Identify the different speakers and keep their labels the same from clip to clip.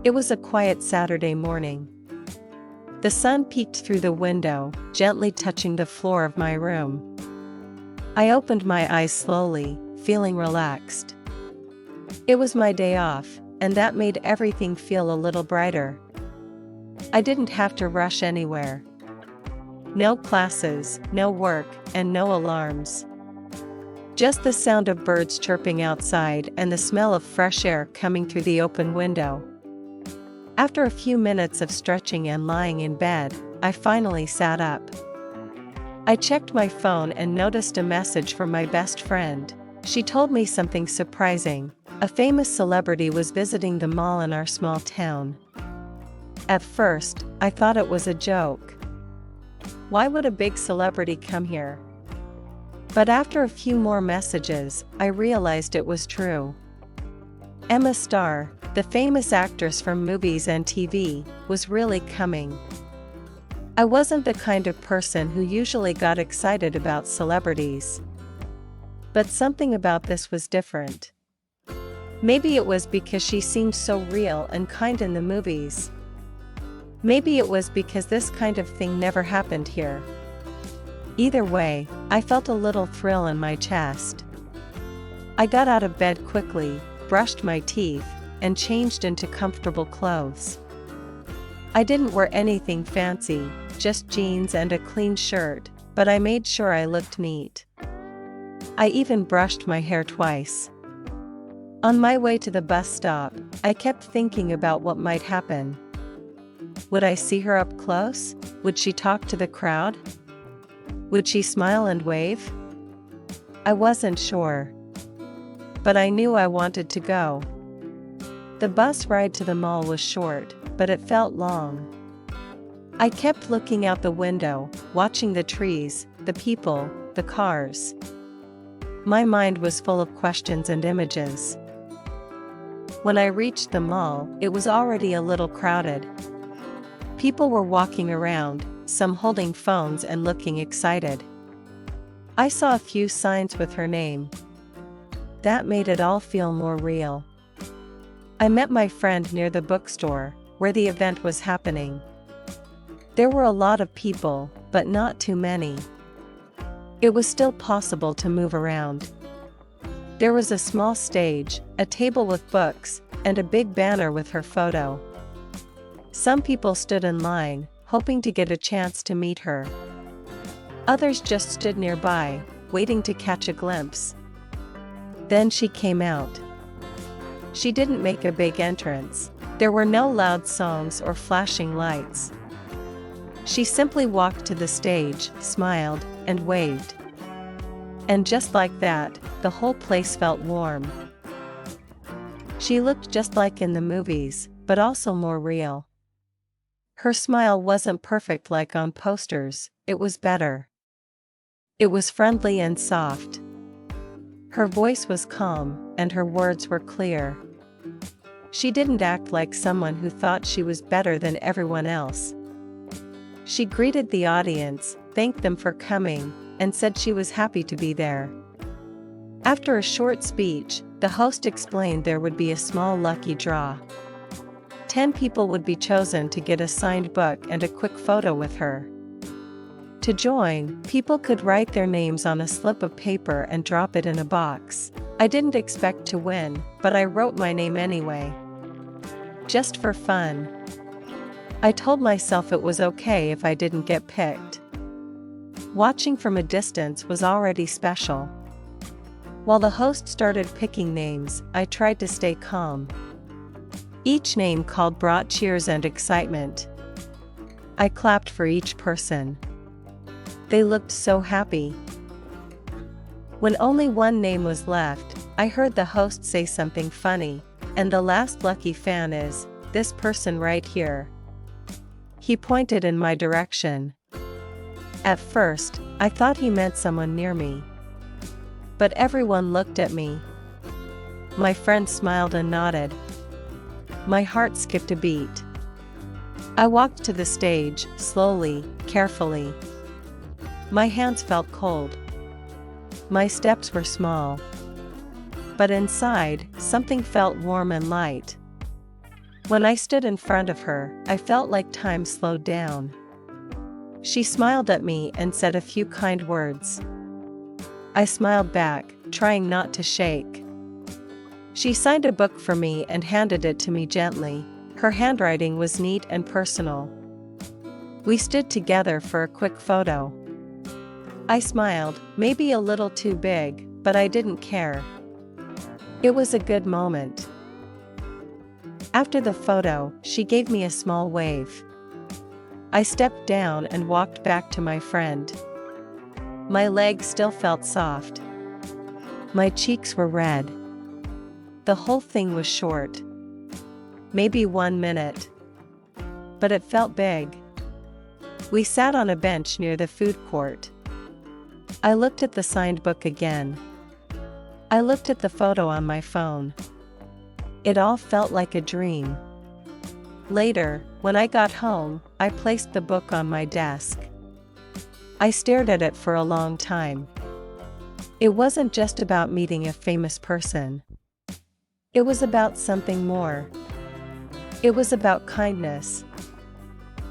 Speaker 1: It was a quiet Saturday morning. The sun peeked through the window, gently touching the floor of my room. I opened my eyes slowly, feeling relaxed. It was my day off, and that made everything feel a little brighter. I didn't have to rush anywhere. No classes, no work, and no alarms. Just the sound of birds chirping outside and the smell of fresh air coming through the open window. After a few minutes of stretching and lying in bed, I finally sat up. I checked my phone and noticed a message from my best friend. She told me something surprising. A famous celebrity was visiting the mall in our small town. At first, I thought it was a joke. Why would a big celebrity come here? But after a few more messages, I realized it was true. Emma Starr, the famous actress from movies and TV, was really coming. I wasn't the kind of person who usually got excited about celebrities. But something about this was different. Maybe it was because she seemed so real and kind in the movies. Maybe it was because this kind of thing never happened here. Either way, I felt a little thrill in my chest. I got out of bed quickly, brushed my teeth, and changed into comfortable clothes. I didn't wear anything fancy, just jeans and a clean shirt, but I made sure I looked neat. I even brushed my hair twice. On my way to the bus stop, I kept thinking about what might happen. Would I see her up close? Would she talk to the crowd? Would she smile and wave? I wasn't sure. But I knew I wanted to go. The bus ride to the mall was short, but it felt long. I kept looking out the window, watching the trees, the people, the cars. My mind was full of questions and images. When I reached the mall, it was already a little crowded. People were walking around, some holding phones and looking excited. I saw a few signs with her name. That made it all feel more real. I met my friend near the bookstore, where the event was happening. There were a lot of people, but not too many. It was still possible to move around. There was a small stage, a table with books, and a big banner with her photo. Some people stood in line, hoping to get a chance to meet her. Others just stood nearby, waiting to catch a glimpse. Then she came out. She didn't make a big entrance. There were no loud songs or flashing lights. She simply walked to the stage, smiled, and waved. And just like that, the whole place felt warm. She looked just like in the movies, but also more real. Her smile wasn't perfect like on posters, it was better. It was friendly and soft. Her voice was calm, and her words were clear. She didn't act like someone who thought she was better than everyone else. She greeted the audience, thanked them for coming, and said she was happy to be there. After a short speech, the host explained there would be a small lucky draw. 10 people would be chosen to get a signed book and a quick photo with her. To join, people could write their names on a slip of paper and drop it in a box. I didn't expect to win, but I wrote my name anyway. Just for fun. I told myself it was okay if I didn't get picked. Watching from a distance was already special. While the host started picking names, I tried to stay calm. Each name called brought cheers and excitement. I clapped for each person. They looked so happy. When only one name was left, I heard the host say something funny, and the last lucky fan is this person right here. He pointed in my direction. At first, I thought he meant someone near me. But everyone looked at me. My friend smiled and nodded. My heart skipped a beat. I walked to the stage, slowly, carefully. My hands felt cold. My steps were small. But inside, something felt warm and light. When I stood in front of her, I felt like time slowed down. She smiled at me and said a few kind words. I smiled back, trying not to shake. She signed a book for me and handed it to me gently. Her handwriting was neat and personal. We stood together for a quick photo. I smiled, maybe a little too big, but I didn't care. It was a good moment. After the photo, she gave me a small wave. I stepped down and walked back to my friend. My legs still felt soft. My cheeks were red. The whole thing was short. Maybe 1 minute. But it felt big. We sat on a bench near the food court. I looked at the signed book again. I looked at the photo on my phone. It all felt like a dream. Later, when I got home, I placed the book on my desk. I stared at it for a long time. It wasn't just about meeting a famous person. It was about something more. It was about kindness.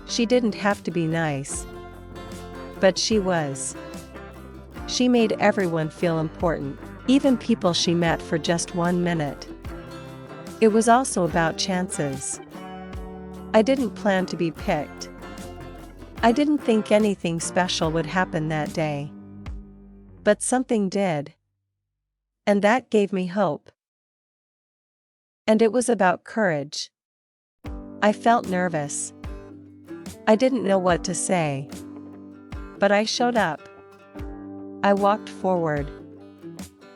Speaker 1: She didn't have to be nice. But she was. She made everyone feel important, even people she met for just 1 minute. It was also about chances. I didn't plan to be picked. I didn't think anything special would happen that day. But something did. And that gave me hope. And it was about courage. I felt nervous. I didn't know what to say. But I showed up. I walked forward.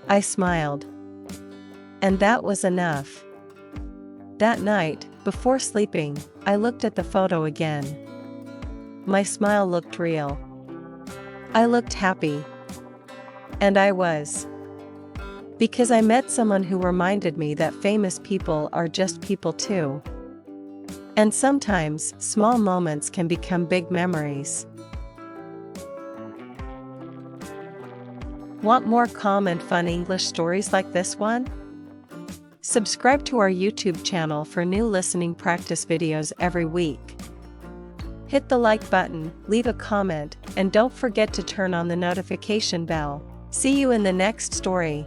Speaker 1: I smiled. And that was enough. That night, before sleeping, I looked at the photo again. My smile looked real. I looked happy. And I was. Because I met someone who reminded me that famous people are just people too. And sometimes, small moments can become big memories. Want more calm and fun English stories like this one? Subscribe to our YouTube channel for new listening practice videos every week. Hit the like button, leave a comment, and don't forget to turn on the notification bell. See you in the next story.